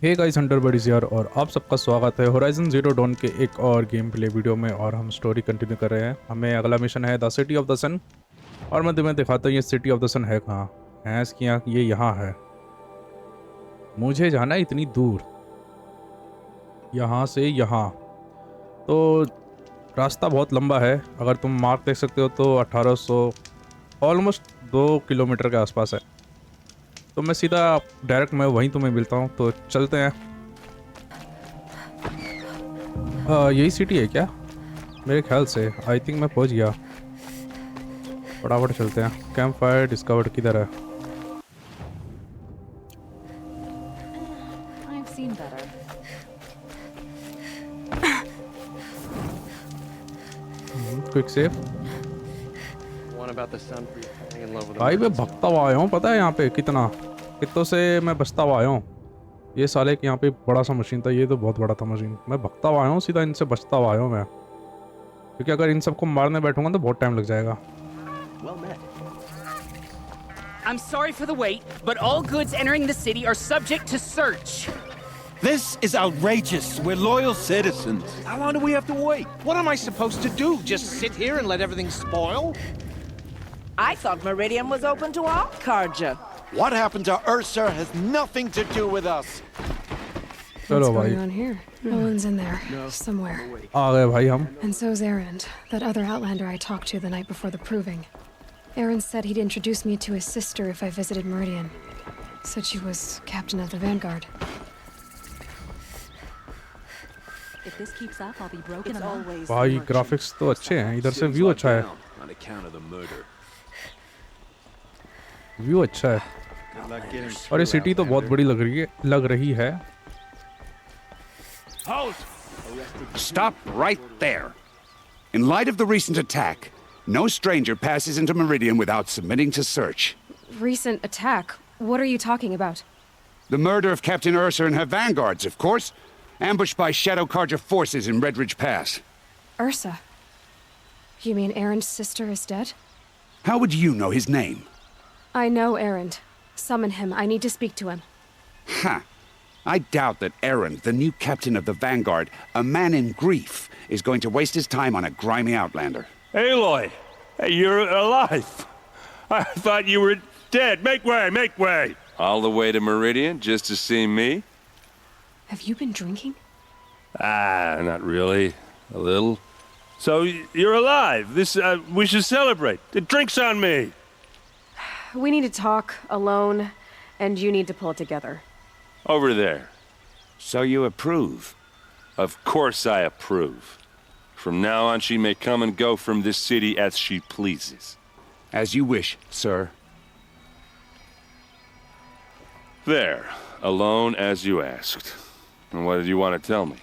Hey guys, Hunter buddies यार, और आप सबका स्वागत है होराइजन जीरो डॉन के एक और गेम प्ले वीडियो में। और हम स्टोरी कंटिन्यू कर रहे हैं। हमें अगला मिशन है द सिटी ऑफ द सन। और मैं तुम्हें दिखाता हूँ ये सिटी ऑफ द सन है कहाँ। है इसकी आँख, ये यहाँ है। मुझे जाना है इतनी दूर, यहाँ से यहाँ। तो रास्ता बहुत लंबा है। अगर तुम मार्क देख सकते हो तो 1800 ऑलमोस्ट 2 किलोमीटर के आसपास है। तो मैं सीधा डायरेक्ट मैं वहीं तुम्हें मिलता हूँ, तो चलते हैं। यही सिटी है क्या? मेरे ख्याल से आई थिंक मैं पहुँच गया। फटाफट चलते हैं। कैंप फायर डिस्कवर्ड किधर है? Quick save. भाई मैं भगता हुआ आया हूँ, पता है यहाँ पे कितनों से मैं बचता हुआ आया हूँ। ये साले के यहाँ पे बड़ा सा मशीन था, ये तो बहुत बड़ा था मशीन। मैं भगता हुआ आया हूँ, सीधा इनसे बचता हुआ आया हूँ मैं, क्योंकि अगर इन सबको मारने बैठूंगा तो बहुत टाइम लग जाएगा। I'm sorry for the wait, but all goods entering the city are subject to search. This is outrageous. We're loyal citizens. How long do we have to wait? What am I supposed to do? Just sit here and let everything spoil? I thought Meridian was open to all Karja. What happened to Ursa has nothing to do with us. चलो What's भाई, going on here? Owen's in there, somewhere. आ गए भाई हम। And so's Erend, that other Outlander I talked to the night before the proving. Erend said he'd introduce me to his sister if I visited Meridian. Said she was captain of the Vanguard. If this keeps up, I'll be broken always. भाई graphics तो अच्छे हैं, इधर से view अच्छा है। View अच्छा है। और ये सिटी तो बहुत बड़ी लग रही है। Stop right there. In light of the recent attack, no stranger passes into Meridian without submitting to search. Recent attack? What are you talking about? The murder of Captain Ursa and her vanguards, of course. Ambushed by Shadow Karja forces in Redridge Pass. Ursa? You mean Erend's sister is dead? How would you know his name? I know Erend. Summon him. I need to speak to him. Ha! I doubt that Erend, the new captain of the Vanguard, a man in grief, is going to waste his time on a grimy outlander. Aloy! Hey, you're alive! I thought you were dead. Make way, make way! All the way to Meridian just to see me? Have you been drinking? Not really. A little. So, you're alive. We should celebrate. The drink's on me! We need to talk, alone, and you need to pull it together. Over there. So you approve? Of course I approve. From now on, she may come and go from this city as she pleases. As you wish, sir. There. Alone as you asked. And what did you want to tell me?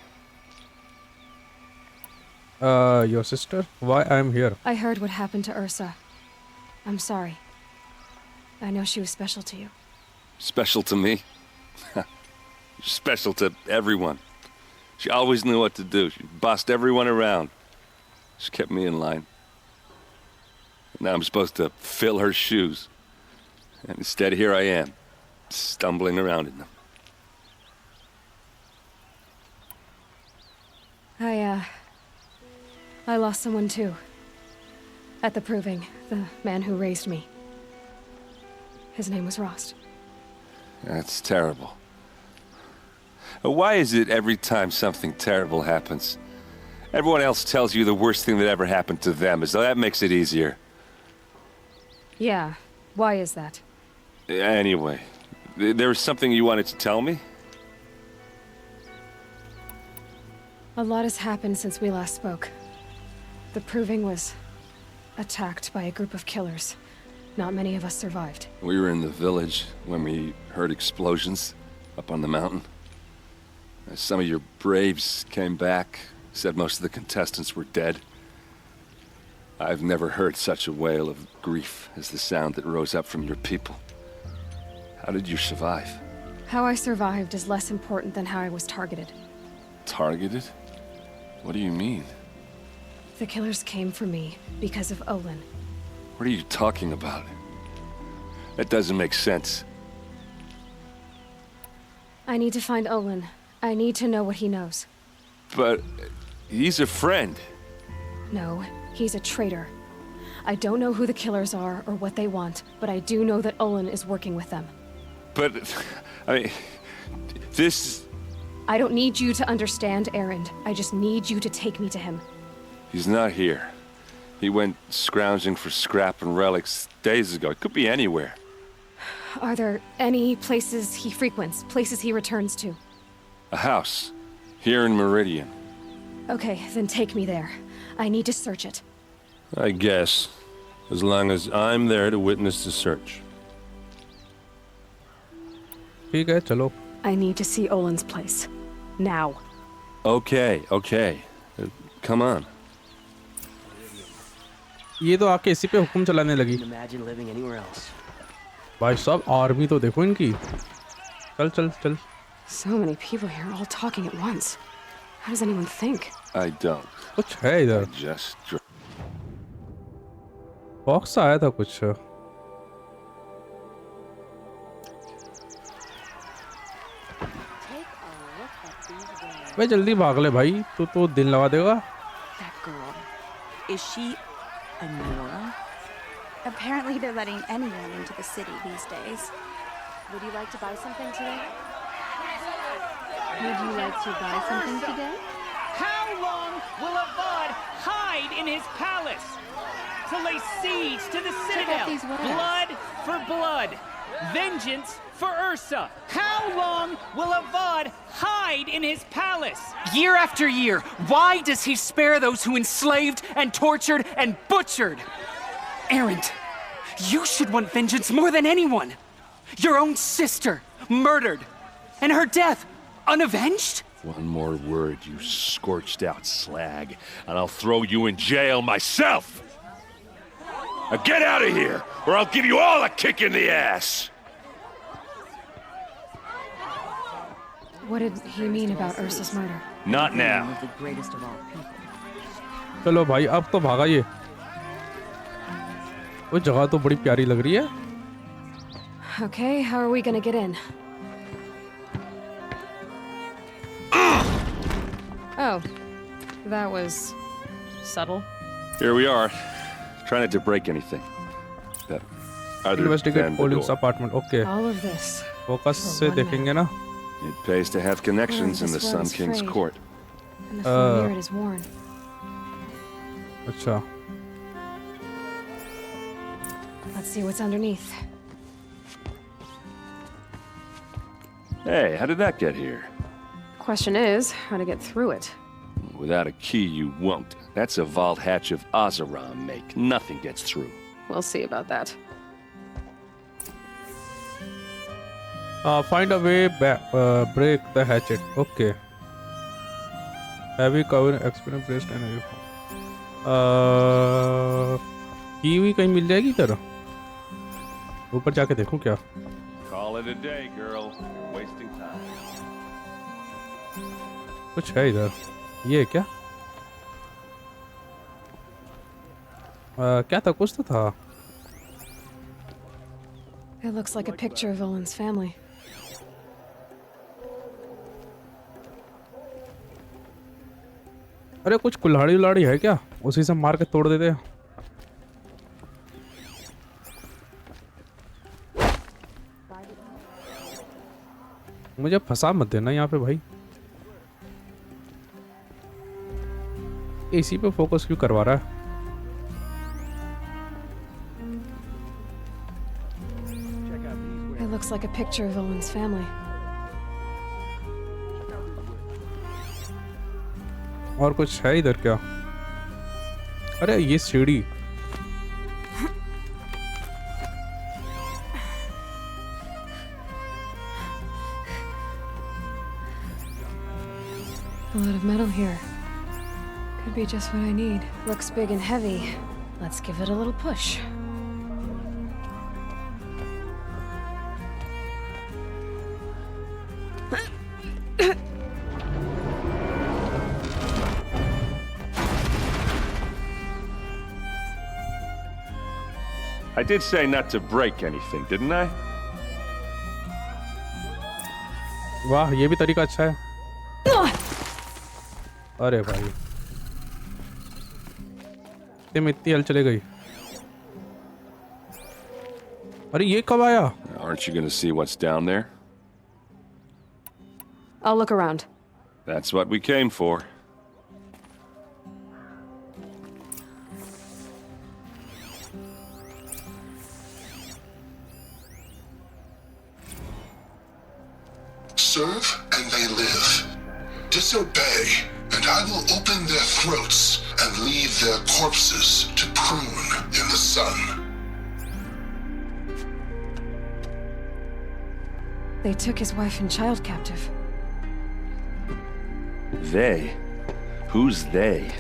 Your sister? Why I'm here? I heard what happened to Ursa. I'm sorry. I know she was special to you. Special to me? Special to everyone. She always knew what to do. She bossed everyone around. She kept me in line. And now I'm supposed to fill her shoes. And instead, here I am, stumbling around in them. I lost someone too. At the proving, the man who raised me. His name was Rost. That's terrible. Why is it every time something terrible happens, everyone else tells you the worst thing that ever happened to them, as though that makes it easier? Yeah, why is that? Anyway, there was something you wanted to tell me? A lot has happened since we last spoke. The proving was attacked by a group of killers. Not many of us survived. We were in the village when we heard explosions up on the mountain. Some of your braves came back, said most of the contestants were dead. I've never heard such a wail of grief as the sound that rose up from your people. How did you survive? How I survived is less important than how I was targeted. Targeted? What do you mean? The killers came for me because of Olin. What are you talking about? That doesn't make sense. I need to find Olin. I need to know what he knows. But he's a friend. No, he's a traitor. I don't know who the killers are or what they want, but I do know that Olin is working with them. But, I mean, this... I don't need you to understand, Erend. I just need you to take me to him. He's not here. He went scrounging for scrap and relics days ago. It could be anywhere. Are there any places he frequents, places he returns to? A house. Here in Meridian. Okay, then take me there. I need to search it. I guess. As long as I'm there to witness the search. ठीक है चलो. I need to see Olin's place. Now. Okay. Come on. ये तो आके इसी पे हुक्म चलाने लगी. Imagine living anywhere else. भाई साहब आर्मी तो देखो इनकी. चल. So many people here all talking at once. How does anyone think? I don't. कुछ है इधर. Just... बॉक्स आया था कुछ. भाई जल्दी भाग ले भाई. तू तो दिल लगा देगा. That girl. Is she a Nora? Apparently they're letting anyone into the city these days. Would you like to buy something today? Would you like to buy something today? How long will Avad hide in his palace? To lay siege to the citadel. these words. Blood for blood. Vengeance for Ursa. How long will Avad hide in his palace? Year after year, why does he spare those who enslaved and tortured and butchered? Erend, you should want vengeance more than anyone. Your own sister, murdered. And her death, unavenged? One more word, you scorched out slag, and I'll throw you in jail myself! Now get out of here, or I'll give you all a kick in the ass! What did he mean about Ursa's murder? Not now. One of the greatest of all people. चलो भाई अब तो भागा ये. वो जगह तो बड़ी प्यारी लग रही है. Okay, how are we gonna get in? Oh, that was subtle. Here we are. Try not to break anything. That other Investigate than the Olin's door. apartment. Okay. All of this. Focus for से one देखेंगे ना. It pays to have connections in the this Sun world's King's frayed. court. And the floor near it is worn. अच्छा. Let's see what's underneath. Hey, how did that get here? Question is, how to get through it. Without a key, you won't. That's a vault hatch of Ozeram make. Nothing gets through. We'll see about that. Find a way back. Break the hatchet. Okay. Heavy cover, experience breast and की हुई कहीं मिल जाएगी इधर. ऊपर जाके देखूं क्या. Call it a day, girl. You're wasting time. कुछ है इधर. ये क्या. क्या था. कुछ तो था. It looks like a picture of Olin's family. अरे कुछ कुल्हाड़ी उल्हाड़ी है क्या. उसी से मार के तोड़ देते हैं. मुझे फंसा मत देना यहाँ पे भाई. एसी पे फोकस क्यों करवा रहा है. It looks like a picture of Olin's family. और कुछ है इधर क्या. अरे ये सीढ़ी. A lot of metal here. Could be just what I need. Looks big and heavy. Let's give it a little push. I did say not to break anything, didn't I? वाह, ये भी तरीका अच्छा है। अरे भाई, इतनी हल चले गई। अरे ये कब आया? Aren't you gonna see what's down there? I'll look around. That's what we came for. Serve and they live. Disobey, and I will open their throats and leave their corpses to prune in the sun. They took his wife and child captive. They? Who's they?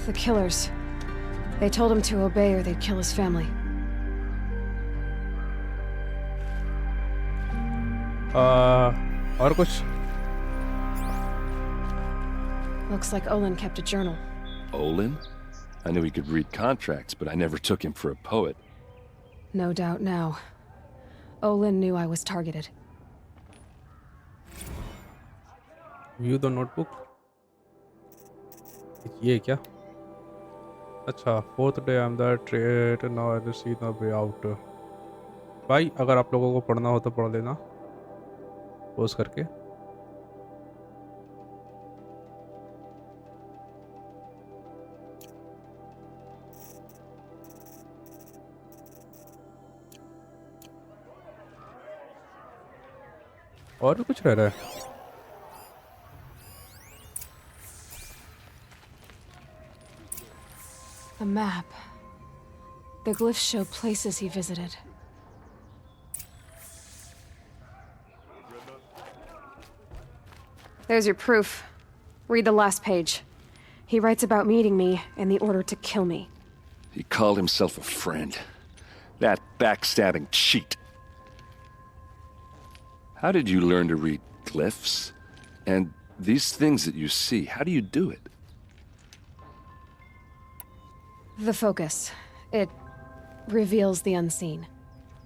The killers. They told him to obey or they'd kill his family. और कुछ? Looks like Olin kept a journal. Olin? I knew he could read contracts, but I never took him for a poet. No doubt now. Olin knew I was targeted. View the notebook. ये क्या? अच्छा, 4th day I'm the trade, now I see the way out. भाई, अगर आप लोगों को पढ़ना हो तो पढ़ लेना, पोज करके। और भी कुछ रह रहा है? A map. The glyphs show places he visited. There's your proof. Read the last page. He writes about meeting me and the order to kill me. He called himself a friend. That backstabbing cheat. How did you learn to read glyphs? And these things that you see, how do you do it? The focus. It reveals the unseen.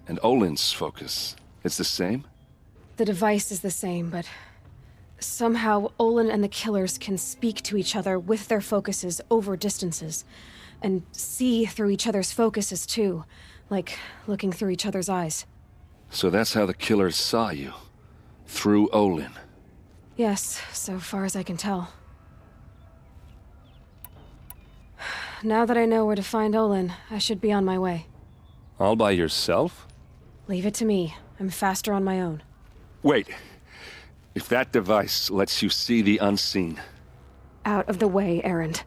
And Olin's focus, it's the same? The device is the same, but somehow Olin and the killers can speak to each other with their focuses over distances, and see through each other's focuses too, like looking through each other's eyes. So that's how the killers saw you? Through Olin? Yes, so far as I can tell. Now that I know where to find Olin, I should be on my way. All by yourself? Leave it to me. I'm faster on my own. Wait. If that device lets you see the unseen... Out of the way, Erend.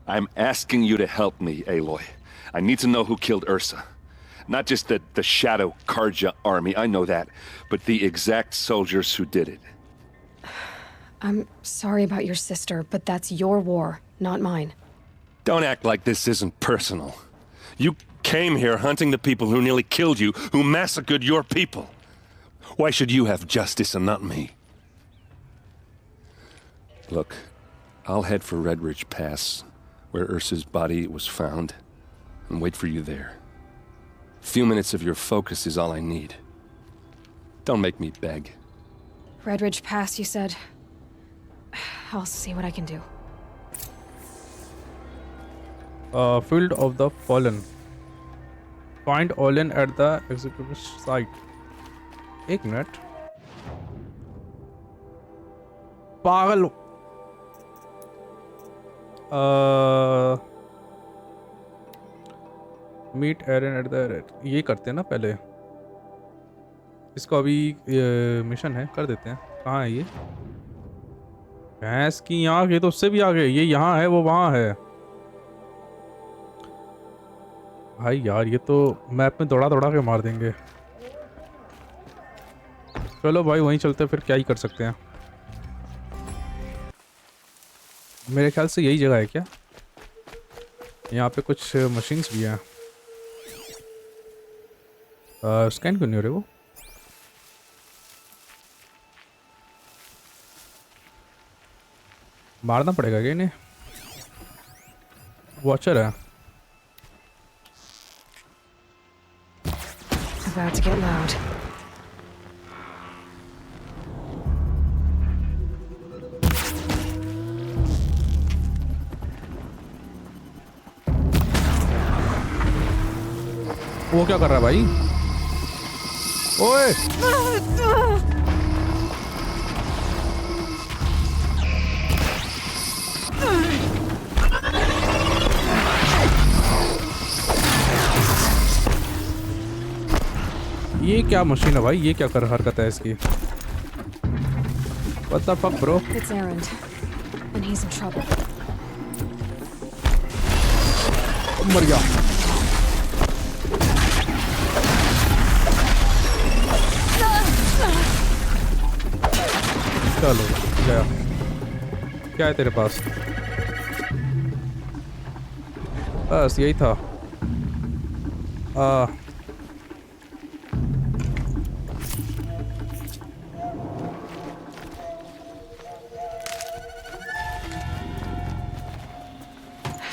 I'm asking you to help me, Aloy. I need to know who killed Ursa. Not just the Shadow Karja army, I know that, but the exact soldiers who did it. I'm sorry about your sister, but that's your war, not mine. Don't act like this isn't personal. You came here hunting the people who nearly killed you, who massacred your people. Why should you have justice and not me? Look, I'll head for Red Ridge Pass, where Ursa's body was found, and wait for you there. A few minutes of your focus is all I need. Don't make me beg. Red Ridge Pass, you said? I'll see what I can do. Field of the Fallen. Find Olin at the execution site. एक minute, पागल। Meet Aaron at the rate, ये करते हैं ना पहले इसको। अभी mission है, कर देते हैं। कहाँ है ये? भैंस की आँख, ये तो उससे भी आगे। ये यहाँ है, वो वहाँ है। भाई यार, ये तो मैप में दौड़ा दौड़ा के मार देंगे। चलो भाई, वहीं चलते, फिर क्या ही कर सकते हैं। मेरे ख्याल से यही जगह है क्या? यहाँ पे कुछ मशीन्स भी हैं। स्कैन क्यों नहीं हो रहे वो? मारना पड़ेगा क्या इन्हें? वॉचर है। About to get loud. वो क्या कर रहा है भाई? ओए ये क्या मशीन है भाई? ये क्या कर हरकत है इसकी? What the fuck, bro? It's Errand, and he's in trouble. मर गया। चलो गया। क्या है तेरे पास? बस यही था।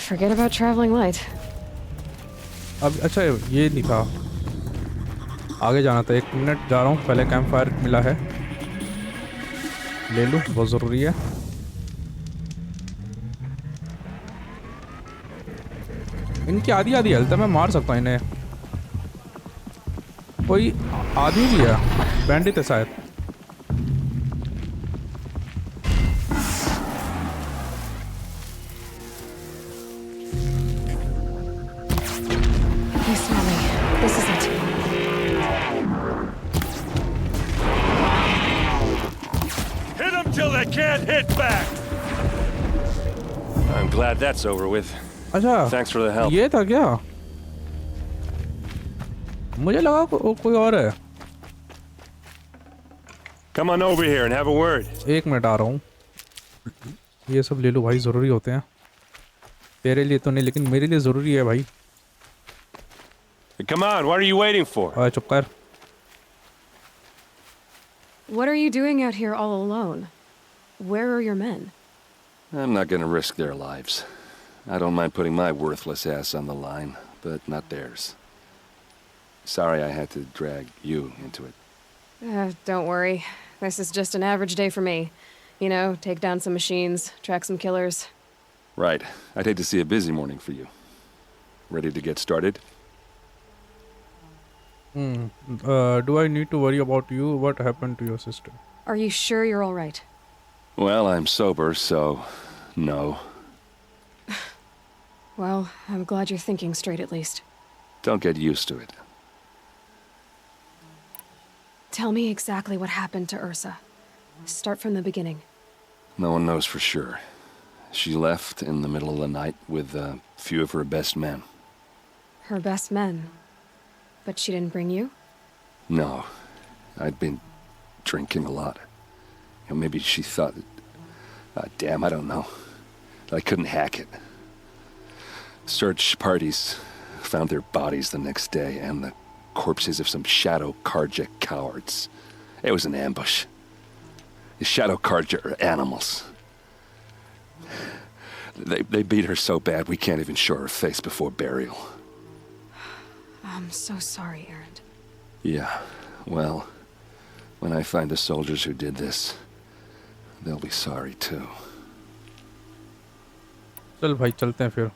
Forget about traveling light. अब अच्छा ये नहीं था, आगे जाना था। 1 मिनट जा रहा हूँ, पहले कैंप फायर मिला है, ले लूँ, बहुत ज़रूरी है। इनकी आधी आधी हेल्थ है, मैं मार सकता हूँ इन्हें। कोई आधी भी है, बैंडिट है शायद। I'm glad that's over with. अच्छा, Thanks for the help. ये था क्या? मुझे लगा कोई और है। Come on over here and have a word. 1 minute आ रहा हूँ। ये सब ले लो भाई, ज़रूरी होते हैं। तेरे लिए तो नहीं, लेकिन मेरे लिए ज़रूरी है भाई। Come on, what are you waiting for? चुप कर। What are you doing out here all alone? Where are your men? I'm not gonna risk their lives. I don't mind putting my worthless ass on the line, but not theirs. Sorry I had to drag you into it. Don't worry. This is just an average day for me. You know, take down some machines, track some killers. Right. I'd hate to see a busy morning for you. Ready to get started? Do I need to worry about you? What happened to your sister? Are you sure you're all right? Well, I'm sober, so no. Well, I'm glad you're thinking straight at least. Don't get used to it. Tell me exactly what happened to Ursa. Start from the beginning. No one knows for sure. She left in the middle of the night with a few of her best men. Her best men? But she didn't bring you? No. I'd been drinking a lot. Maybe she thought... damn, I don't know. I couldn't hack it. Search parties found their bodies the next day and the corpses of some Shadow Karja cowards. It was an ambush. The Shadow Karja are animals. They beat her so bad we can't even show her face before burial. I'm so sorry, Errand. Yeah, well, when I find the soldiers who did this, they'll be sorry too. चल भाई चलते हैं फिर।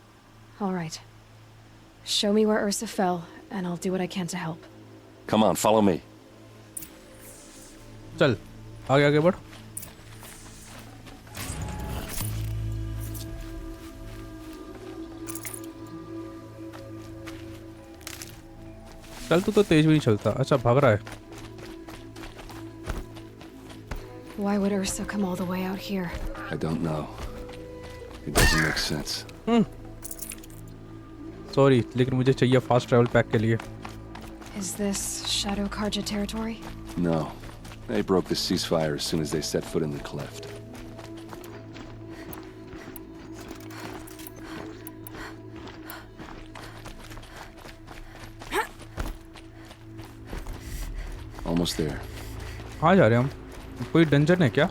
All right. Show me where Ursa fell, and I'll do what I can to help. Come on, follow me. चल, आगे आगे बढ़। चल तू तो तेज भी नहीं चलता। अच्छा भाग रहा है। Why would Ursa come all the way out here? I don't know. It doesn't make sense. Sorry, लेकिन मुझे चाहिए फास्ट ट्रैवल पैक के लिए। Is this Shadow Karja territory? No. They broke the ceasefire as soon as they set foot in the cleft. Almost there. कहाँ जा रहे हैं हम? कोई डंजन है क्या?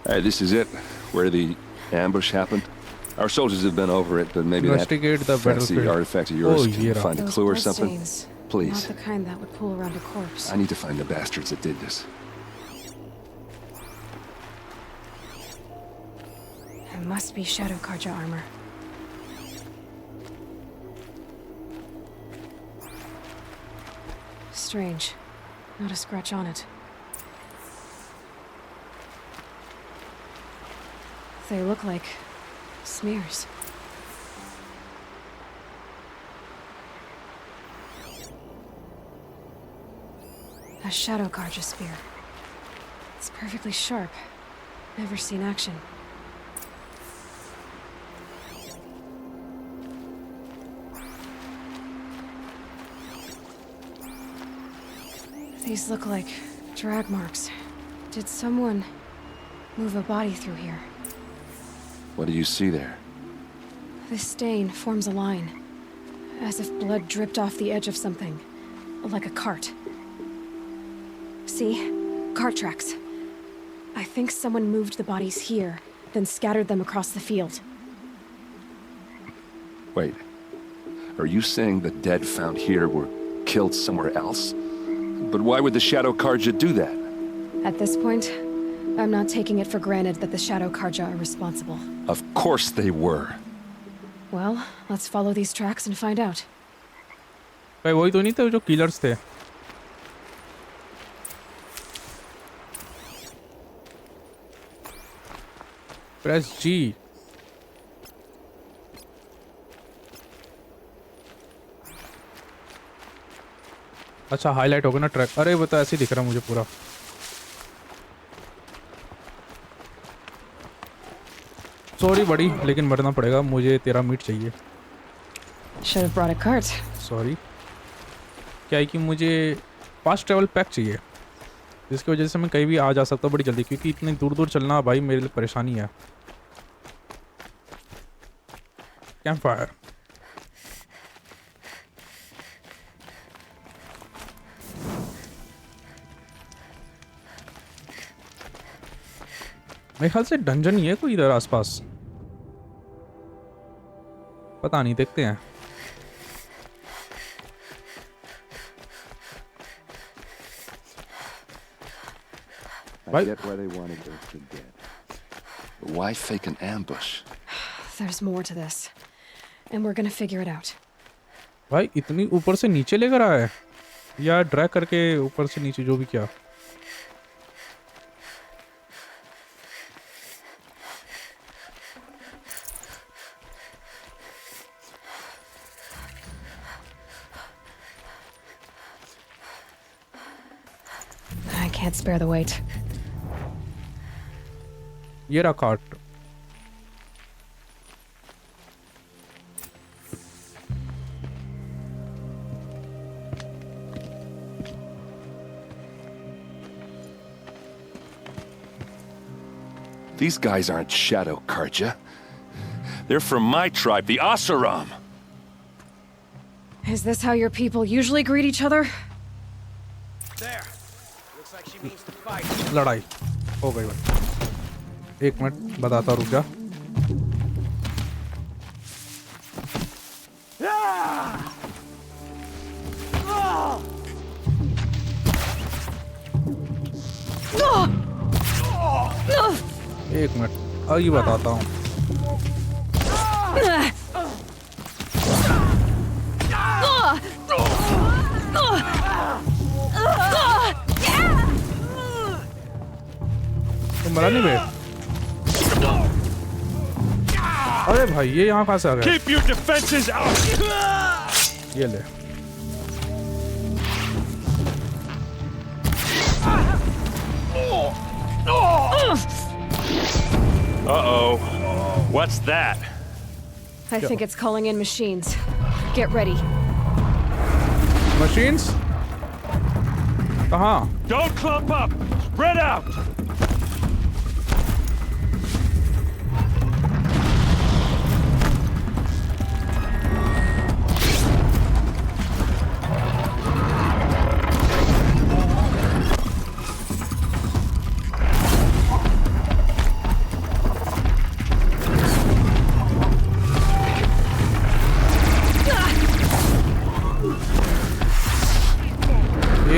Hey, this is it, where the ambush happened. Our soldiers have been over it, but maybe Investigate the that fancy battlefield. artifact of yours can yeah. find a Those clue or blood something. stains. Please. Not the kind that would pool around a corpse. I need to find the bastards that did this. It must be Shadow Karja armor. Strange. Not a scratch on it. They look like smears. A Shadow Karja spear. It's perfectly sharp. Never seen action. These look like drag marks. Did someone move a body through here? What do you see there? This stain forms a line, as if blood dripped off the edge of something, like a cart. See? Cart tracks. I think someone moved the bodies here, then scattered them across the field. Wait. Are you saying the dead found here were killed somewhere else? But why would the Shadow Karja do that? At this point, I'm not taking it for granted that the Shadow Karja are responsible. Of course they were. Well, let's follow these tracks and find out. भाई वही तो नहीं थे जो killers थे? Press G. अच्छा highlight हो गया ना ट्रैक। अरे वो तो ऐसे ही दिख रहा मुझे पूरा। सॉरी बड़ी, लेकिन मरना पड़ेगा, मुझे तेरा मीट चाहिए। Should have brought a cart. Sorry. क्या है कि मुझे फास्ट ट्रैवल पैक चाहिए, जिसकी वजह से मैं कहीं भी आ जा सकता हूँ बड़ी जल्दी, क्योंकि इतनी दूर दूर चलना भाई मेरे लिए परेशानी है। Camp fire. मेरे ख्याल से डंजन ही है कोई इधर आसपास, पता नहीं, देखते हैं। I get why they wanted Ursa dead. But why fake an ambush? There's more to this, and we're gonna figure it out. भाई इतनी ऊपर से नीचे लेकर आया है, या ड्रैग करके ऊपर से नीचे जो भी किया। I can't spare the weight. ये रहा cart. These guys aren't Shadow Karja. They're from my tribe, the Oseram. Is this how your people usually greet each other? There. Looks like she means to fight. लड़ाई हो गई भाई। एक minute बताता, रुक जा। एक मिनट अभी बताता हूँ। तुम मरा नहीं बे? अरे भाई ये यहाँ कहाँ से आ गया? Keep your defenses out. ये ले। Uh-oh. What's that? I think it's calling in machines. Get ready. Machines? कहाँ? Don't clump up. Spread out.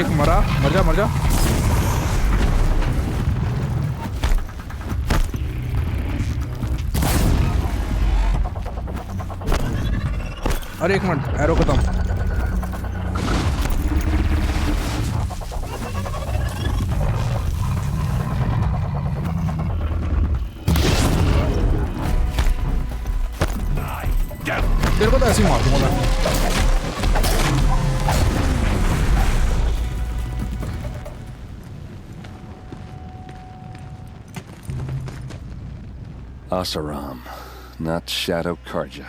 एक मरा, मर जा मर जा। अरे एक मिनट, एरो खत्म। तेरे को तो ऐसे ही मार दूंगा मैं। Asaram, not Shadow Karja.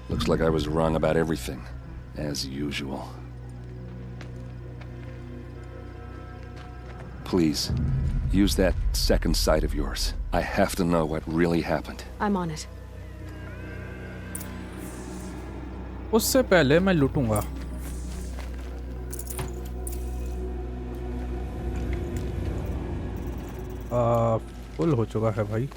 Looks like I was wrong about everything, as usual. Please, use that second sight of yours. I have to know what really happened. I'm on it. उससे पहले मैं लूटूंगा। फुल हो चुका है भाई।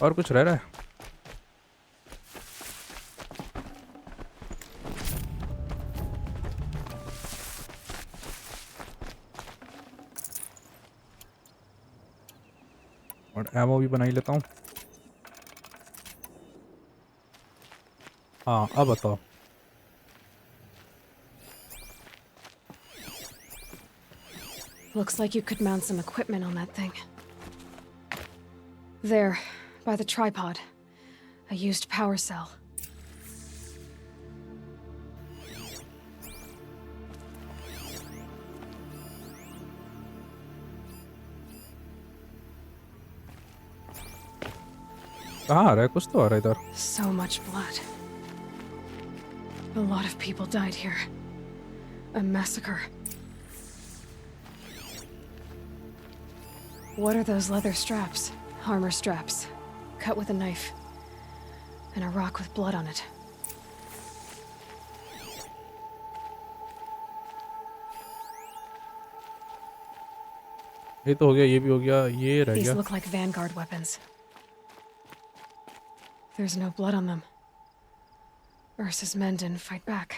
और कुछ रह रहा है? और एमओ भी बना ही लेता हूँ। हाँ, अब बताओ। Looks like you could mount some equipment on that thing. There, by the tripod. A used power cell. कहाँ आ रहा है? कुछ तो आ रहा है इधर। So much blood. A lot of people died here. A massacre. What are those leather straps? Armor straps. Cut with a knife. And a rock with blood on it. ये तो हो गया, ये भी हो गया, ये रह These गया। look like vanguard weapons. There's no blood on them. Ursa's men didn't fight back.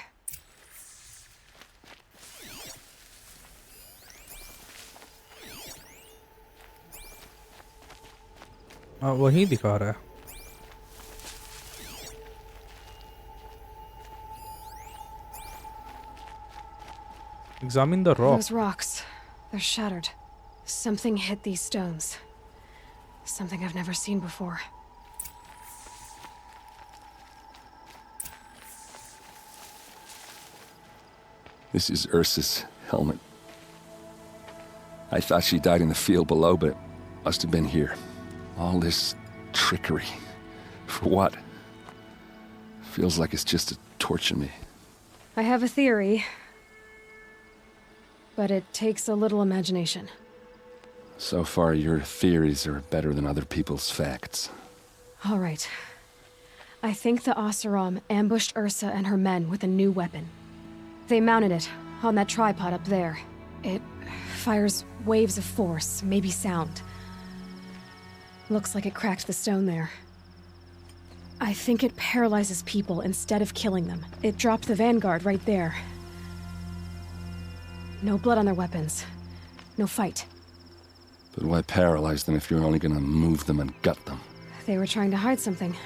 हाँ, वही दिखा रहा है। Examine the rock. Those rocks, they're shattered. Something hit these stones. Something I've never seen before. This is Ursa's helmet. I thought she died in the field below, but it must have been here. All this trickery. For what? Feels like it's just to torture me. I have a theory, but it takes a little imagination. So far, your theories are better than other people's facts. All right. I think the Oseram ambushed Ursa and her men with a new weapon. They mounted it on that tripod up there. It fires waves of force, maybe sound. Looks like it cracked the stone there. I think it paralyzes people instead of killing them. It dropped the vanguard right there. No blood on their weapons. No fight. But why paralyze them if you're only gonna move them and gut them? They were trying to hide something.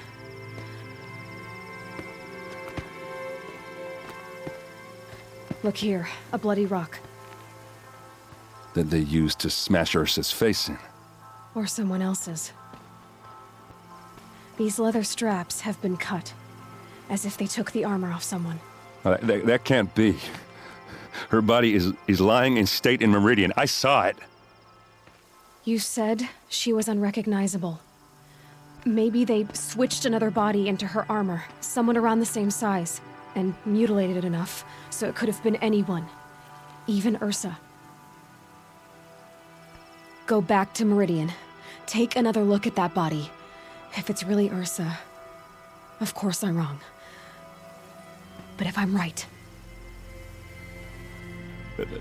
Look here, a bloody rock. That they used to smash Ursa's face in. Or someone else's. These leather straps have been cut, as if they took the armor off someone. That can't be. Her body is lying in state in Meridian. I saw it. You said she was unrecognizable. Maybe they switched another body into her armor, someone around the same size, and mutilated it enough so it could have been anyone, even Ursa. Go back to Meridian. Take another look at that body. If it's really Ursa, of course I'm wrong. But if I'm right...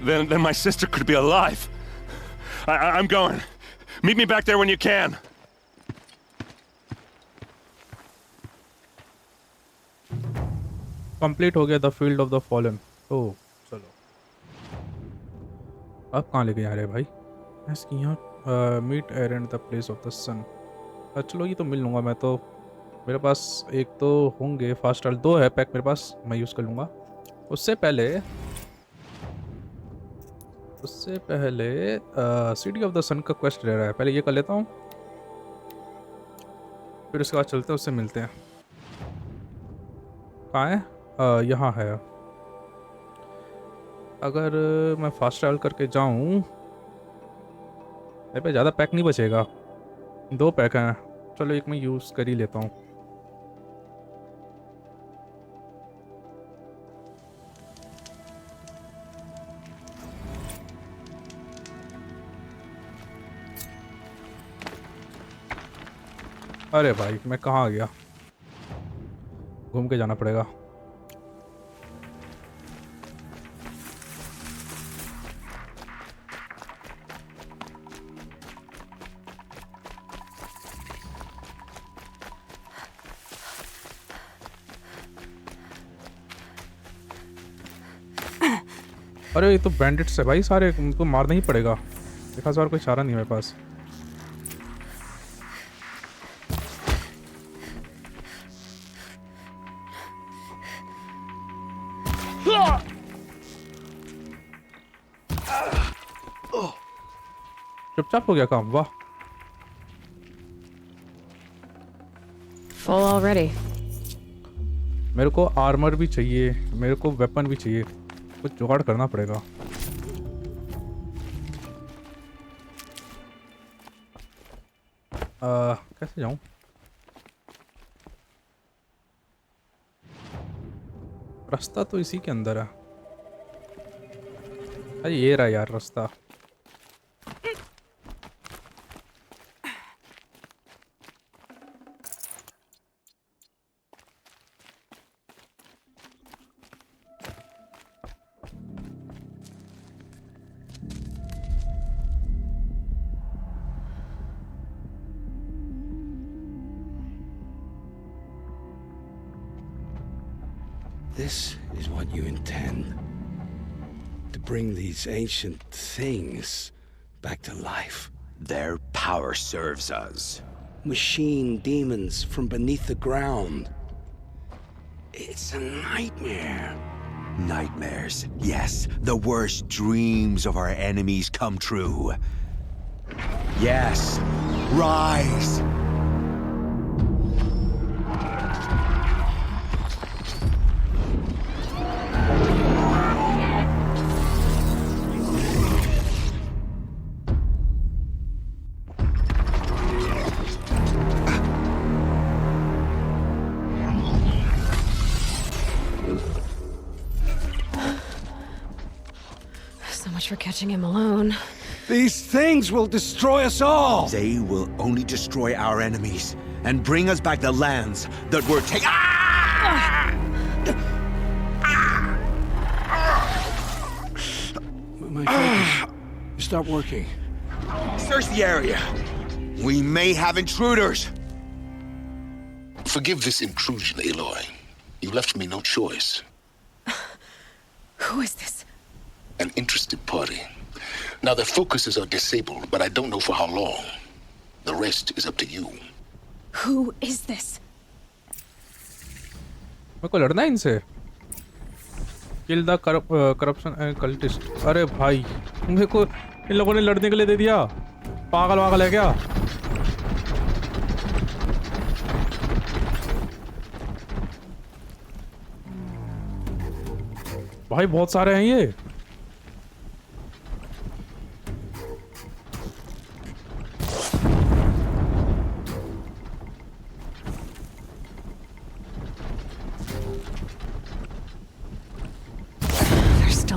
Then my sister could be alive. I'm going. Meet me back there when you can. Complete हो गया the field of the fallen. Oh, चलो. अब कहाँ लेके जा रहे हैं भाई? इसकी यहाँ meet errand the place of the sun. चलो ये तो मिल लूँगा मैं तो। मेरे पास एक तो होंगे फास्ट ट्रैवल, 2 है पैक मेरे पास, मैं यूज़ कर लूँगा। उससे पहले सिटी ऑफ द सन का क्वेस्ट रह रहा है, पहले ये कर लेता हूँ, फिर उसके बाद चलते हैं, उससे मिलते हैं। कहाँ है? यहाँ है। अगर मैं फास्ट ट्रैवल करके जाऊँ, मेरे पे ज़्यादा पैक नहीं बचेगा, 2 पैक हैं। चलो एक मैं यूज़ कर ही लेता हूँ। अरे भाई मैं कहाँ आ गया? घूम के जाना पड़ेगा। अरे ये तो बैंडिट्स है भाई सारे, उनको मारना ही पड़ेगा। देखा और कोई चारा नहीं है मेरे पास। चुपचाप हो गया काम, वाह। Full already. मेरे को आर्मर भी चाहिए, मेरे को वेपन भी चाहिए, कुछ जुगाड़ करना पड़ेगा। कैसे जाऊं? रास्ता तो इसी के अंदर है। अरे ये रहा यार रास्ता। This is what you intend. To bring these ancient things back to life. Their power serves us. Machine demons from beneath the ground. It's a nightmare. Nightmares, yes. The worst dreams of our enemies come true. Yes, rise! For catching him alone. These things will destroy us all! They will only destroy our enemies and bring us back the lands that were taken. Ah! My focus. Stop working. Search the area. We may have intruders. Forgive this intrusion, Aloy. You left me no choice. Who is this? An interested party. Now their focuses are disabled, but I don't know for how long. The rest is up to you. Who is this? मेरे को लड़ना है इनसे। Kill the corruption and cultist. अरे भाई मेरे को इन लोगों ने लड़ने के लिए दे दिया। पागल वागल है क्या? भाई बहुत सारे हैं ये।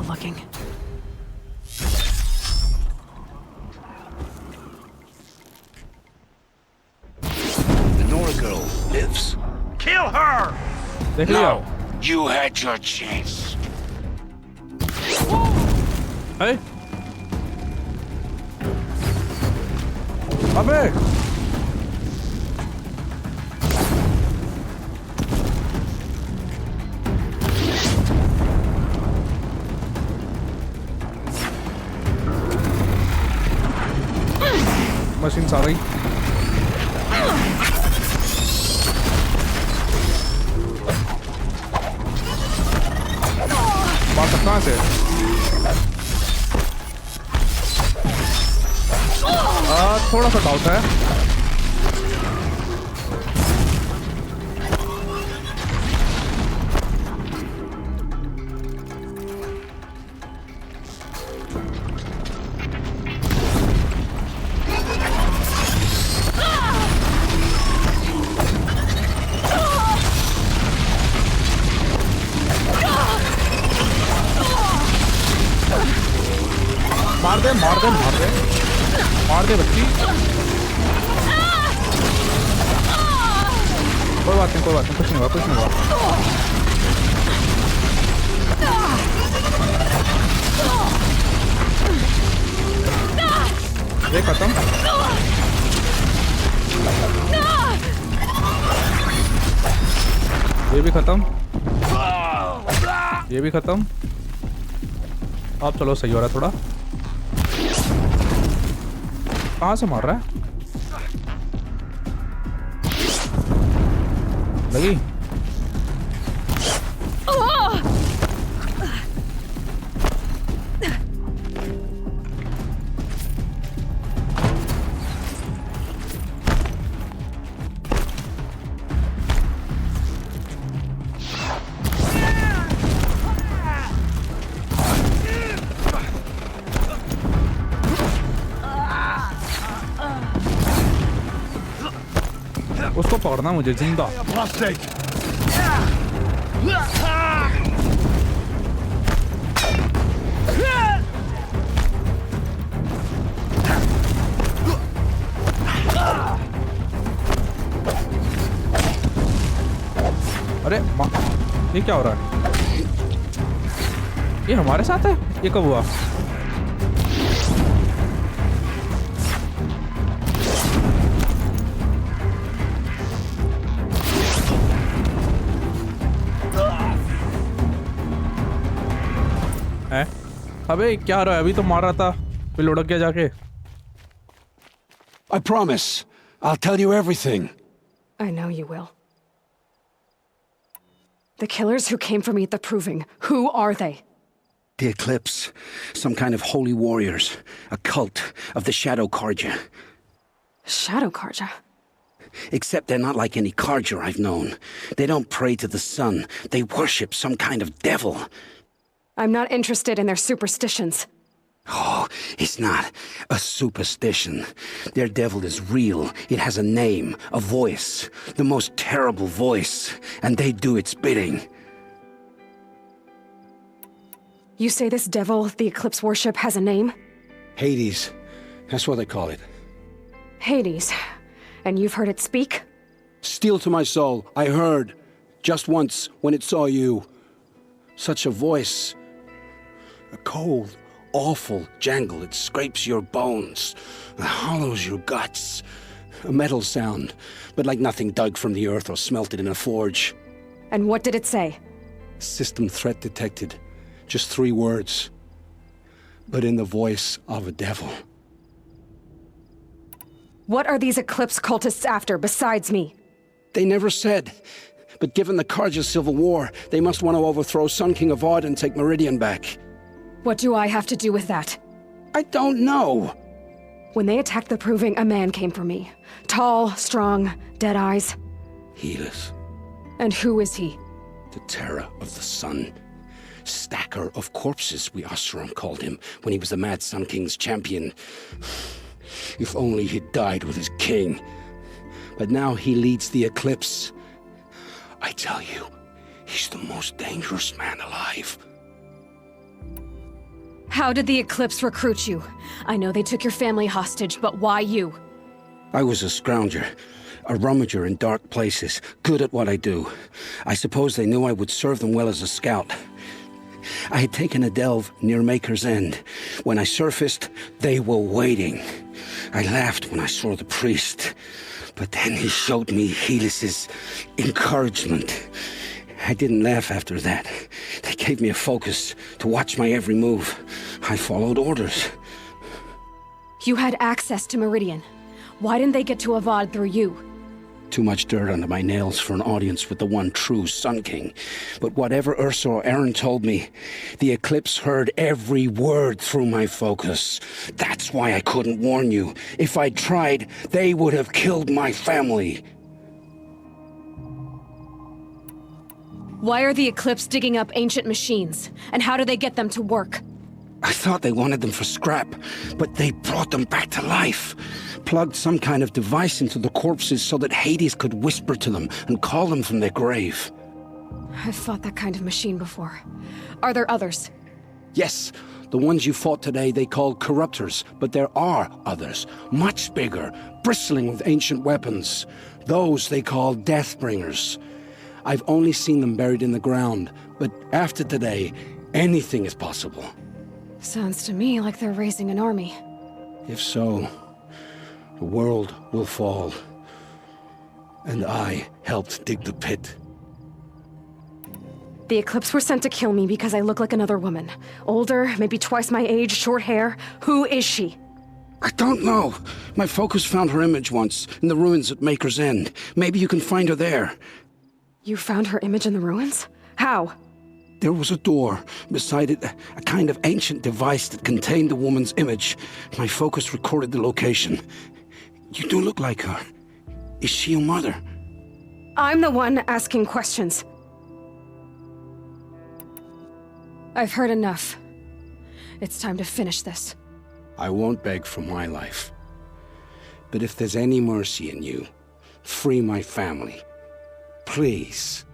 Looking. The Nora girl lives. Kill her! No, you had your chance. Hey! अबे! मशीन्स आ गई। बात कहाँ से? थोड़ा सा डाउट है। मार दे मार दे मार दे मार दे बच्ची। कोई बात नहीं, कोई बात नहीं, कुछ नहीं हुआ, कुछ नहीं हुआ। ये खत्म। ये भी खत्म, ये भी खत्म। अब चलो सही हो रहा है थोड़ा। कहाँ से मार रहा है? लगी? उसको पकड़ना मुझे जिंदा। अरे ये क्या हो रहा है? ये हमारे साथ है? ये कब हुआ? अबे क्या रहा है? अभी तो मार रहा था, फिर लुढ़क गया जाके। I promise, I'll tell you everything. I know you will. The killers who came for me at the Proving, who are they? The Eclipse, some kind of holy warriors, a cult of the Shadow Karja. Shadow Karja? Except they're not like any Karja I've known. They don't pray to the sun. They worship some kind of devil. I'm not interested in their superstitions. Oh, it's not a superstition. Their devil is real. It has a name, a voice, the most terrible voice, and they do its bidding. You say this devil the Eclipse worship has a name? Hades. That's what they call it. Hades. And you've heard it speak? Steel to my soul. I heard. Just once, when it saw you. Such a voice. A cold, awful jangle. It scrapes your bones. It hollows your guts. A metal sound, but like nothing dug from the earth or smelted in a forge. And what did it say? System threat detected. Just 3 words. But in the voice of a devil. What are these Eclipse cultists after, besides me? They never said. But given the Karja civil war, they must want to overthrow Sun King Avad and take Meridian back. What do I have to do with that? I don't know. When they attacked the Proving, a man came for me. Tall, strong, dead eyes. Helis. And who is he? The terror of the sun. Stacker of corpses, we Oseram called him, when he was the Mad Sun King's champion. If only he'd died with his king. But now he leads the Eclipse. I tell you, he's the most dangerous man alive. How did the Eclipse recruit you? I know they took your family hostage, but why you? I was a scrounger, a rummager in dark places, good at what I do. I suppose they knew I would serve them well as a scout. I had taken a delve near Maker's End. When I surfaced, they were waiting. I laughed when I saw the priest, but then he showed me Helis's encouragement. I didn't laugh after that. They gave me a focus to watch my every move. I followed orders. You had access to Meridian. Why didn't they get to Avad through you? Too much dirt under my nails for an audience with the one true Sun King. But whatever Ursa or Aaron told me, the Eclipse heard every word through my focus. That's why I couldn't warn you. If I'd tried, they would have killed my family. Why are the Eclipse digging up ancient machines? And how do they get them to work? I thought they wanted them for scrap, but they brought them back to life. Plugged some kind of device into the corpses so that Hades could whisper to them and call them from their grave. I've fought that kind of machine before. Are there others? Yes, the ones you fought today they called corruptors, but there are others, much bigger, bristling with ancient weapons. Those they call Deathbringers. I've only seen them buried in the ground, but after today, anything is possible. Sounds to me like they're raising an army. If so, the world will fall. And I helped dig the pit. The Eclipse were sent to kill me because I look like another woman. Older, maybe twice my age, short hair. Who is she? I don't know. My focus found her image once, in the ruins at Maker's End. Maybe you can find her there. You found her image in the ruins? How? There was a door. Beside it, a kind of ancient device that contained the woman's image. My focus recorded the location. You do look like her. Is she your mother? I'm the one asking questions. I've heard enough. It's time to finish this. I won't beg for my life. But if there's any mercy in you, free my family. Please.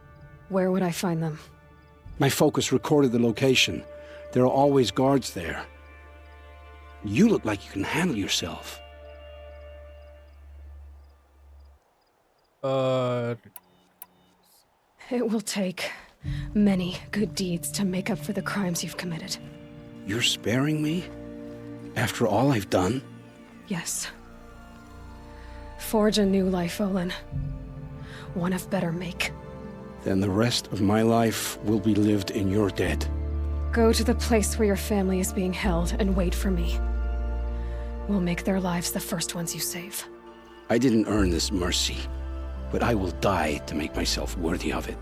Where would I find them? My focus recorded the location. There are always guards there. You look like you can handle yourself. It will take many good deeds to make up for the crimes you've committed. You're sparing me? After all I've done? Yes. Forge a new life, Olin. One of better make. Then the rest of my life will be lived in your debt. Go to the place where your family is being held and wait for me. We'll make their lives the first ones you save. I didn't earn this mercy, but I will die to make myself worthy of it.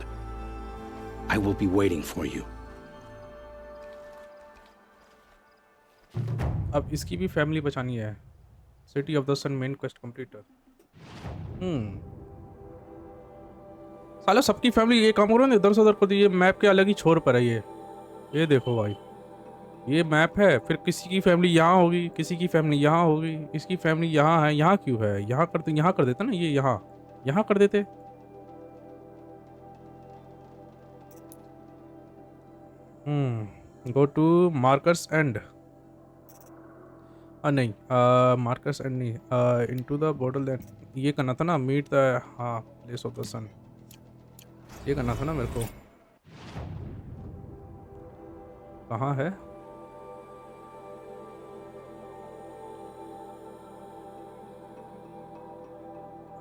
I will be waiting for you. अब इसकी भी family बचानी है. City of the sun main quest completer. साला सबकी family ये काम हो रहा है, इधर से उधर को. ये मैप के अलग ही छोर पर है ये देखो भाई, ये मैप है. फिर किसी की फैमिली यहाँ होगी, किसी की फैमिली यहाँ होगी, इसकी फैमिली यहाँ है. यहाँ क्यों है? यहाँ कर देते ना, ये यहाँ कर देते. Go to markers end. नहीं, मार्कर्स एंड नहीं, इनटू द बॉटल दैट. ये करना था ना, मीट द, हाँ, प्लेस ऑफ द सन. ये करना था ना मेरे को. कहाँ है?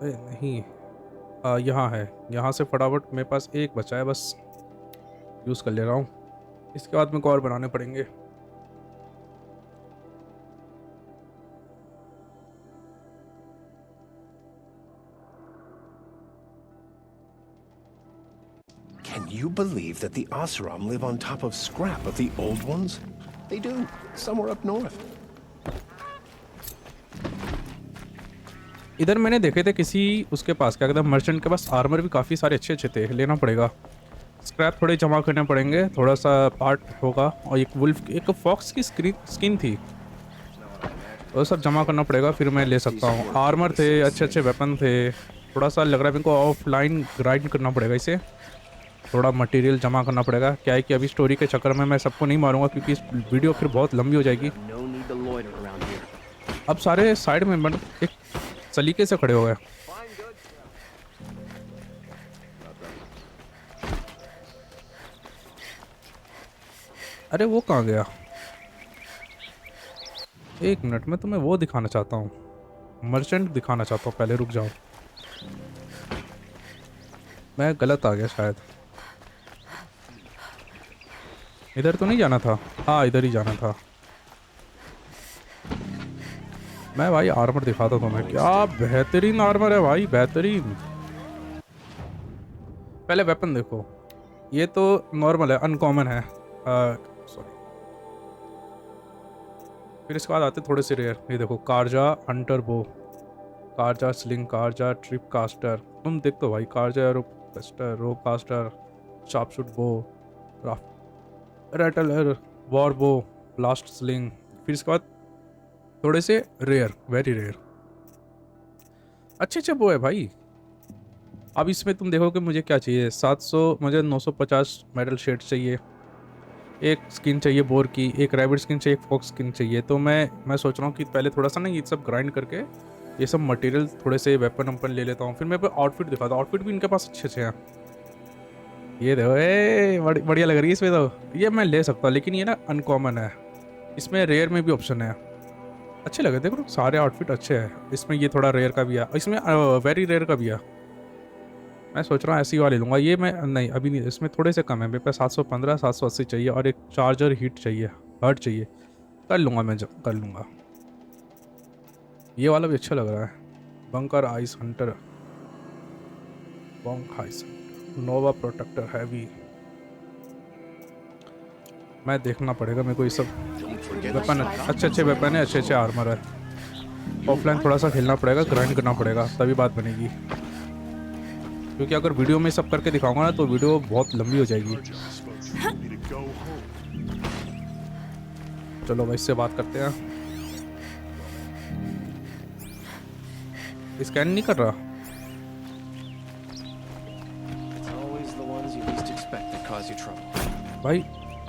अरे नहीं, यहाँ है. यहाँ से फटाफट मेरे पास एक बचा है, बस यूज़ कर ले रहा हूँ. इसके बाद मेरे को और बनाने पड़ेंगे. Can you believe that the Oseram live on top of scrap of the old ones? They do, somewhere up north. इधर मैंने देखे थे किसी उसके पास, क्या कहते हैं, मर्चेंट के पास आर्मर भी काफ़ी सारे अच्छे थे. लेना पड़ेगा. स्क्रैप थोड़े जमा करने पड़ेंगे, थोड़ा सा पार्ट होगा. और एक वुल्फ, एक फॉक्स की स्किन थी, वो सब जमा करना पड़ेगा, फिर मैं ले सकता हूँ. आर्मर थे, अच्छे वेपन थे. थोड़ा सा लग रहा है मेरे को ऑफलाइन ग्राइंड करना पड़ेगा इसे. थोड़ा मटेरियल जमा करना पड़ेगा. क्या है कि अभी स्टोरी के चक्कर में मैं सबको नहीं मारूंगा, क्योंकि इस वीडियो फिर बहुत लंबी हो जाएगी. अब सारे साइड में एक सलीके से खड़े हो गए. अरे वो कहाँ गया? एक मिनट में तुम्हें वो दिखाना चाहता हूँ, मर्चेंट दिखाना चाहता हूँ. पहले रुक जाओ, मैं गलत आ गया शायद. इधर तो नहीं जाना था. हाँ, इधर ही जाना था. मैं भाई आर्मर दिखाता हूँ तुम्हें, क्या बेहतरीन आर्मर है भाई, बेहतरीन। पहले वेपन देखो, ये तो नॉर्मल है, अनकॉमन है, सॉरी। फिर इसके बाद आते थोड़े से रेयर। ये देखो, कारजा हंटर बो, कारजा स्लिंग, कारजा ट्रिप कास्टर। तुम देख तो भाई, कारजा रो कास्टर, रो कास्टर, शार्पशूट बो, रैटलर, वॉर बो, ब्लास्ट स्लिंग। फिर इसके बाद थोड़े से रेयर, वेरी रेयर, अच्छे अच्छे बो है भाई। अब इसमें तुम देखो कि मुझे क्या चाहिए, 700, मुझे 950 मेटल शेड चाहिए, एक स्किन चाहिए बोर की, एक रैबिट स्किन चाहिए, एक फॉक्स स्किन चाहिए। तो मैं सोच रहा हूँ कि पहले थोड़ा सा ना ये सब ग्राइंड करके ये सब मटेरियल, थोड़े से वेपन वपन ले लेता हूँ। फिर मैं आउटफिट दिखाता हूँ, आउटफिट भी इनके पास अच्छे अच्छे हैं। ये देखो, बढ़िया लग रही है इसमें तो, ये मैं ले सकता हूँ, लेकिन ये ना अनकॉमन है। इसमें रेयर में भी ऑप्शन है, अच्छे लगे, देखो सारे आउटफिट अच्छे हैं। इसमें ये थोड़ा रेयर का भी है, इसमें वेरी रेयर का भी है। मैं सोच रहा हूँ ऐसी वाली लूँगा। ये मैं नहीं, अभी नहीं, इसमें थोड़े से कम है। मेरे पास 715 780 चाहिए और एक चार्जर हीट चाहिए, हर्ट चाहिए। कर लूँगा मैं, जब कर लूँगा। ये वाला भी अच्छा लग रहा है, bunker ice hunter, bunk ice, nova protector heavy. मैं देखना पड़ेगा मेरे को, ये सब वेपन अच्छे अच्छे वेपन है, अच्छे अच्छे आर्मर है। ऑफलाइन थोड़ा सा खेलना पड़ेगा, ग्राइंड करना पड़ेगा, तभी बात बनेगी। क्योंकि अगर वीडियो में सब करके दिखाऊंगा ना तो वीडियो बहुत लंबी हो जाएगी। चलो भाई, इससे बात करते हैं। स्कैन नहीं कर रहा भाई,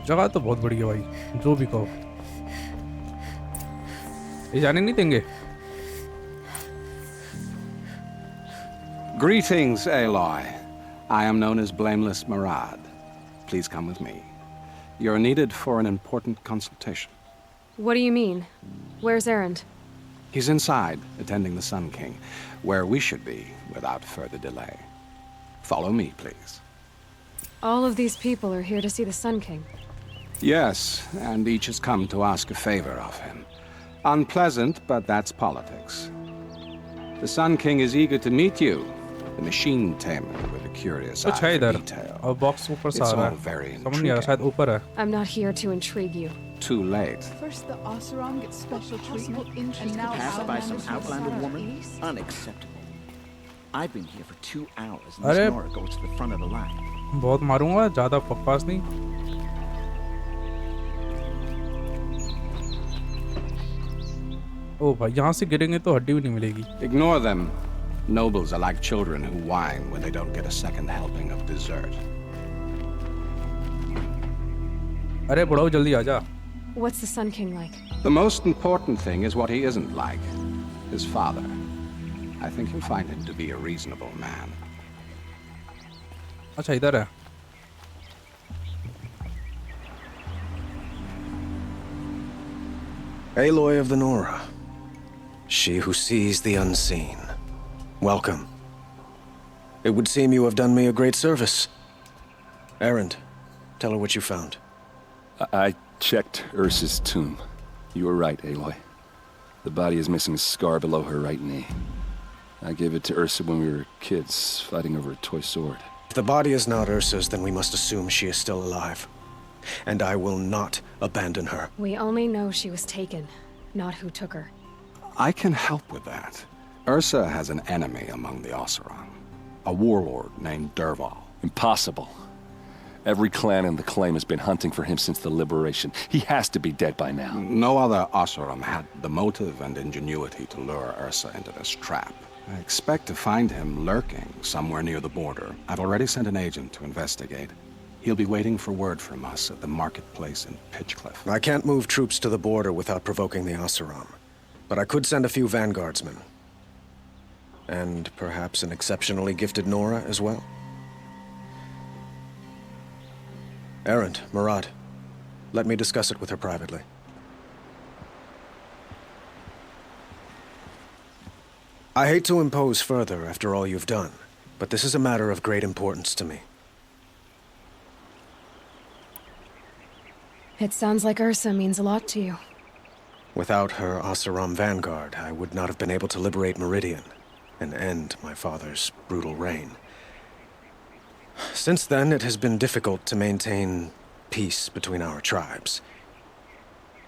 जगह तो बहुत बड़ी है भाई, जो भी कहो। ये जाने नहीं देंगे। Greetings, Aloy. I am known as Blameless Murad. Please come with me. You're needed for an important consultation. What do you mean? Where's Erend? He's inside, attending the Sun King, where we should be without further delay. Follow me, please. All of these people are here to see the Sun King. Yes, and each has come to ask a favor of him. Unpleasant, but that's politics. The Sun King is eager to meet you. The machine tamer with a curious eye for detail. It's all very intriguing. I'm not here to intrigue you. Too late. First the Oseram gets special treatment, and now passed by some outlander woman? Unacceptable. I've been here for 2 hours, and Arre, this Nora goes to the front of the line. बहुत मारूंगा, ज़्यादा बकवास नहीं। ओ भाई, यहाँ से गिरेंगे तो हड्डी भी नहीं मिलेगी। Ignore them. Nobles are like children who whine when they don't get a second helping of dessert. अरे बुढ़ाऊ, जल्दी आजा। What's the Sun King like? The most important thing is what he isn't like. His father. I think you'll find him to be a reasonable man. अच्छा, इधर है। Aloy of the Nora. She who sees the unseen. Welcome. It would seem you have done me a great service. Erend, tell her what you found. I checked Ursa's tomb. You were right, Aloy. The body is missing a scar below her right knee. I gave it to Ursa when we were kids, fighting over a toy sword. If the body is not Ursa's, then we must assume she is still alive. And I will not abandon her. We only know she was taken, not who took her. I can help with that. Ursa has an enemy among the Oseram. A warlord named Derval. Impossible. Every clan in the claim has been hunting for him since the liberation. He has to be dead by now. No other Oseram had the motive and ingenuity to lure Ursa into this trap. I expect to find him lurking somewhere near the border. I've already sent an agent to investigate. He'll be waiting for word from us at the marketplace in Pitchcliff. I can't move troops to the border without provoking the Oseram. But I could send a few vanguardsmen. And perhaps an exceptionally gifted Nora as well. Erend, Murad, let me discuss it with her privately. I hate to impose further after all you've done, but this is a matter of great importance to me. It sounds like Ursa means a lot to you. Without her Oseram vanguard, I would not have been able to liberate Meridian and end my father's brutal reign. Since then, it has been difficult to maintain peace between our tribes.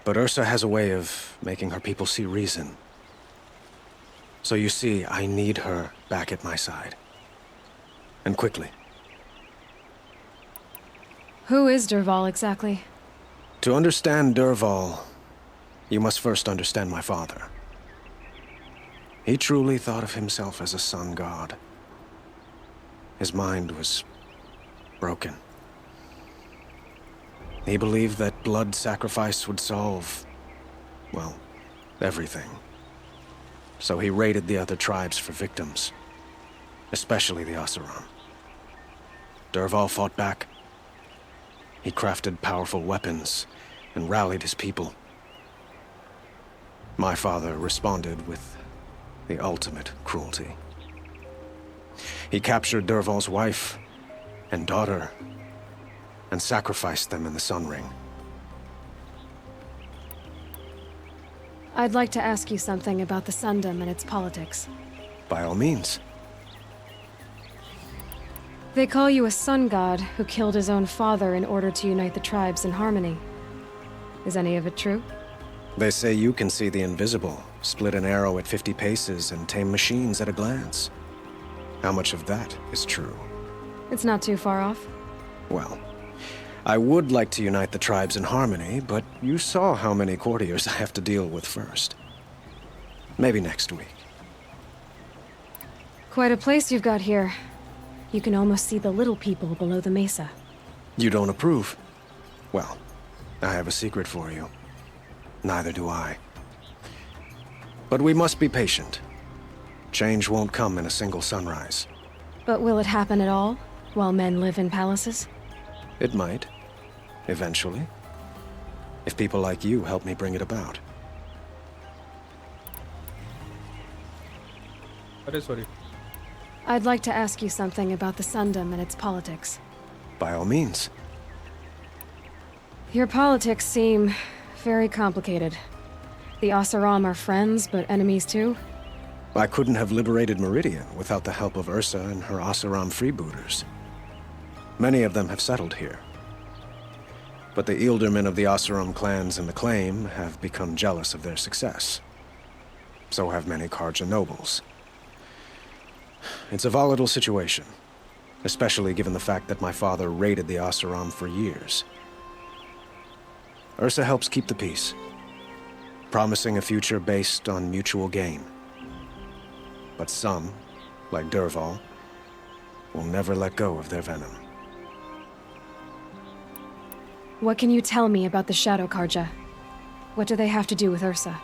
But Ursa has a way of making her people see reason. So you see, I need her back at my side. And quickly. Who is Dervahl exactly? To understand Dervahl, you must first understand my father. He truly thought of himself as a sun god. His mind was broken. He believed that blood sacrifice would solve, well, everything. So he raided the other tribes for victims, especially the Oseram. Dervahl fought back. He crafted powerful weapons and rallied his people. My father responded with the ultimate cruelty. He captured Dervahl's wife and daughter and sacrificed them in the Sun Ring. I'd like to ask you something about the Sundom and its politics. By all means. They call you a sun god who killed his own father in order to unite the tribes in harmony. Is any of it true? They say you can see the invisible, split an arrow at 50 paces, and tame machines at a glance. How much of that is true? It's not too far off. Well, I would like to unite the tribes in harmony, but you saw how many courtiers I have to deal with first. Maybe next week. Quite a place you've got here. You can almost see the little people below the mesa. You don't approve? Well, I have a secret for you. Neither do I. But we must be patient. Change won't come in a single sunrise. But will it happen at all, while men live in palaces? It might. Eventually. If people like you help me bring it about. Sorry. I'd like to ask you something about the Sundom and its politics. By all means. Your politics seem very complicated. The Oseram are friends, but enemies too? I couldn't have liberated Meridian without the help of Ursa and her Oseram freebooters. Many of them have settled here. But the Ealdormen of the Oseram clans in the Claim have become jealous of their success. So have many Karja nobles. It's a volatile situation, especially given the fact that my father raided the Oseram for years. Ursa helps keep the peace, promising a future based on mutual gain. But some, like Dervahl, will never let go of their venom. What can you tell me about the Shadow Karja? What do they have to do with Ursa?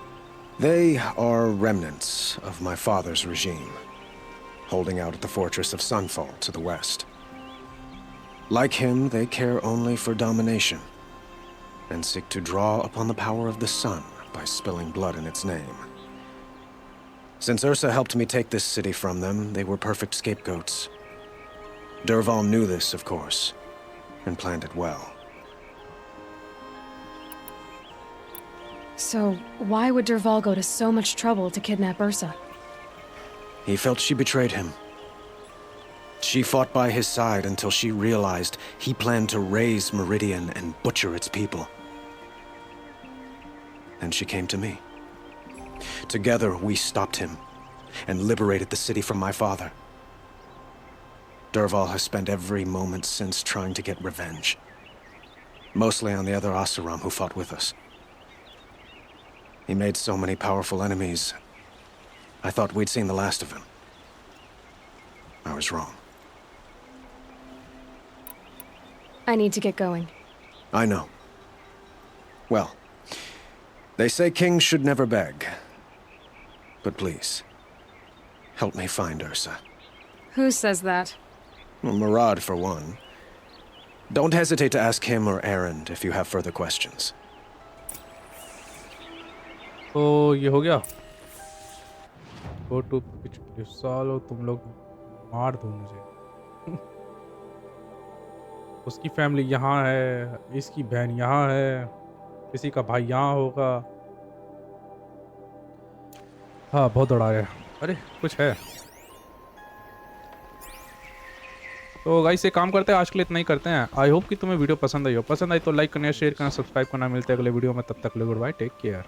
They are remnants of my father's regime, holding out at the fortress of Sunfall to the west. Like him, they care only for domination, and seek to draw upon the power of the sun by spilling blood in its name. Since Ursa helped me take this city from them, they were perfect scapegoats. Dervahl knew this, of course, and planned it well. So, why would Dervahl go to so much trouble to kidnap Ursa? He felt she betrayed him. She fought by his side until she realized he planned to raise Meridian and butcher its people. Then she came to me. Together, we stopped him and liberated the city from my father. Dervahl has spent every moment since trying to get revenge. Mostly on the other Oseram who fought with us. He made so many powerful enemies, I thought we'd seen the last of him. I was wrong. I need to get going. I know. Well, they say kings should never beg. But please, help me find Ursa. Who says that? Well, Murad, for one. Don't hesitate to ask him or Erend if you have further questions. तो ये हो गया go to pitch सालो तुम लोग मार दो मुझे उसकी फैमिली यहाँ है इसकी बहन यहाँ है किसी का भाई यहाँ होगा हाँ बहुत दौड़ा है। अरे कुछ है। तो गाइस ये काम करते हैं, आज के लिए इतना ही करते हैं। आई होप कि तुम्हें वीडियो पसंद आई हो। पसंद आई तो लाइक करना, शेयर करना, सब्सक्राइब करना। मिलते हैं अगले वीडियो में, तब तक गुड बाय, टेक केयर।